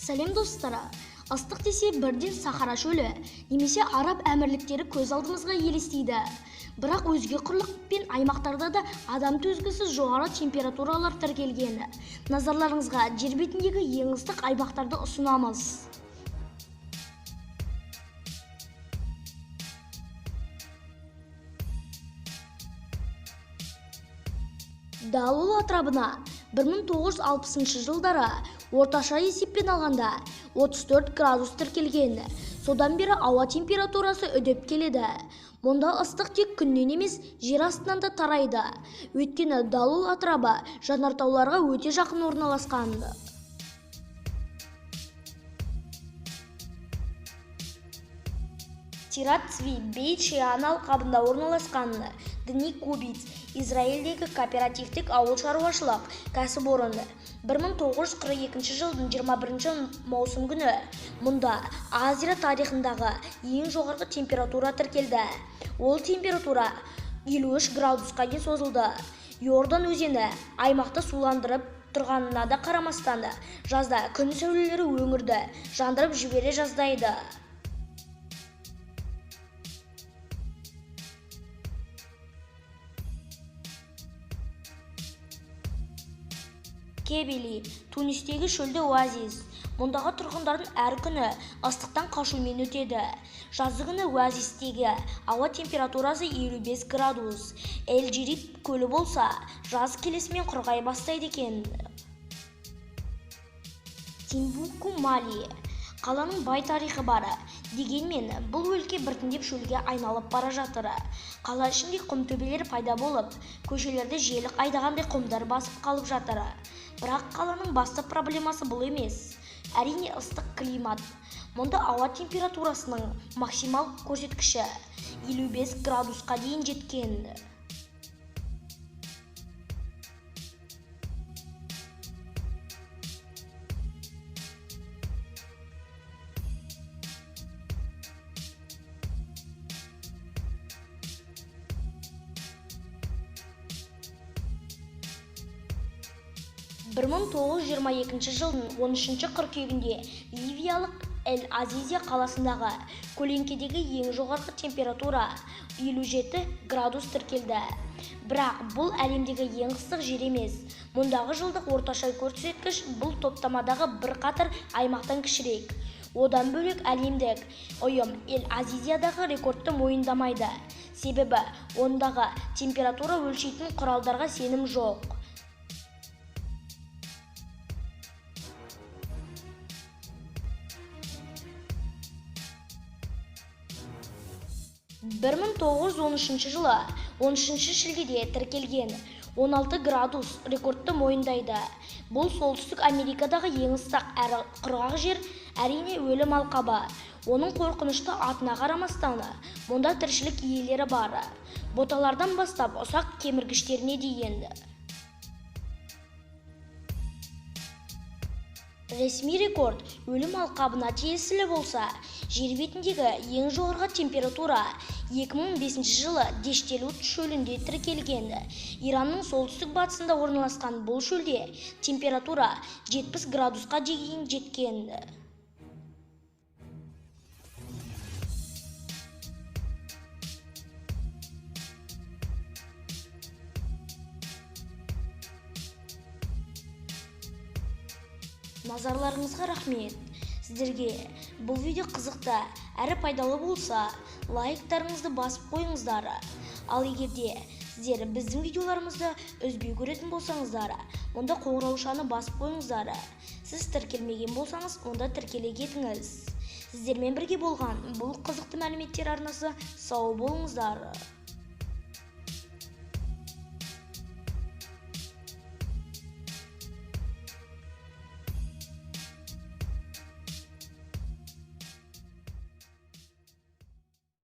Сәлем достары. Ыстық десе бірден Сахара шөлі немесе Араб әмірліктері көз алдымызға елестейді. Бірақ өзге құрлық пен аймақтарда да адам төзгісіз жоғары температуралар тіркелген. Назарларыңызға жер бетіндегі ең ыстық аймақтарды ұсынамыз. Далул атырабына 1960 жылдары орташа есеппен алғанда 34 градус тіркелген. Содан бері ауа температурасы үдеп келеді. Мұнда ыстық тек күннен емес, жер астынан да тарайды. Өйткені Далул атырабы жанартауларға өте жақын орналасқан. Тират-Цви Бейт-Шиан алқабында орналасқан Дни Кубиц Израильдегі кооперативтік ауыл шаруашылық кәсіпорны 1942 жылдың 21 маусым күні мұнда Азия тарихындағы ең жоғарғы температура тіркелді. Ол температура 53 градусқа дейін созылды. Иордан өзені аймақты суландырып тұрғанына да қарамастан, жазда күн сәулелері өңірді жандырып жібере жаздайды. Кебели, Тунистегі шөлді оазис. Мұндағы тұрғындардың әр күні ыстықтан қашумен өтеді. Жазы күні оазистегі ауа температурасы 55 градус. Эль-Джирит көлі болса, жаз келесімен құрғай бастайды екен. Тимбукту, Мали. Қаланың бай тарихы бары. Дегенмен, бұл өлке біртіндеп шөлге айналып бара жатыр. Қала ішінде құм төбелер пайда болып, көшелерді желік айдағандай құмдар басып қалып жатыр. Бірақ қаланың басты проблемасы бұл емес. Әрине ыстық климат. Мұнда ауа температурасының максимал көрсеткіші 55 градусқа дейін жеткен. Мың 1922 жылдың 13 қыркүйегінде ливиялық Эль-Азизия қаласындағы көлеңкедегі ең жоғарғы температура 57 градус тіркелді. Бірақ бұл әлемдегі ең ыстық жер емес. Мұндағы жылдық орташа көрсеткіш бұл топтамадағы бірқатар аймақтан кішірек. Одан бөлек әлемдік ұйым Эль-Азизиядағы рекордты мойындамайды. Себебі ондағы температура өлшейтін құралдарға сенім жоқ. 1913 жылы 13 шілдеде тіркелген 16 градус рекордты мойындайды. Бұл солтүстік Америкадағы ең ыстық әрі құрғақ жер, әрине өлім алқабы. Оның қорқынышты атына қарамастан, мұнда тіршілік иелері бар. Боталардан бастап ұсақ кеміргіштеріне дейін. Ресми рекорд өлім алқабына тиесілі болса, жер бетіндегі ең жоғарғы температура 2005 жылы Дештелут шөлінде тіркелген. Иранның солтүстік батысында орналасқан бұл шөлде температура 70 градусқа дейін жеткен. Назарларыңызға рахмет. Сіздерге бұл видео қызықты әрі пайдалы болса, лайктарыңызды басып қойыңыздар. Ал егерде сіздер біздің видеоларымызды үзбей көретін болсаңыздар, онда қоңыраушаны басып қойыңыздар. Сіз тіркелмеген болсаңыз, онда тіркеле кетіңіз. Сіздермен бірге болған бұл қызықты мәліметтер арнасы сау болыңыздар.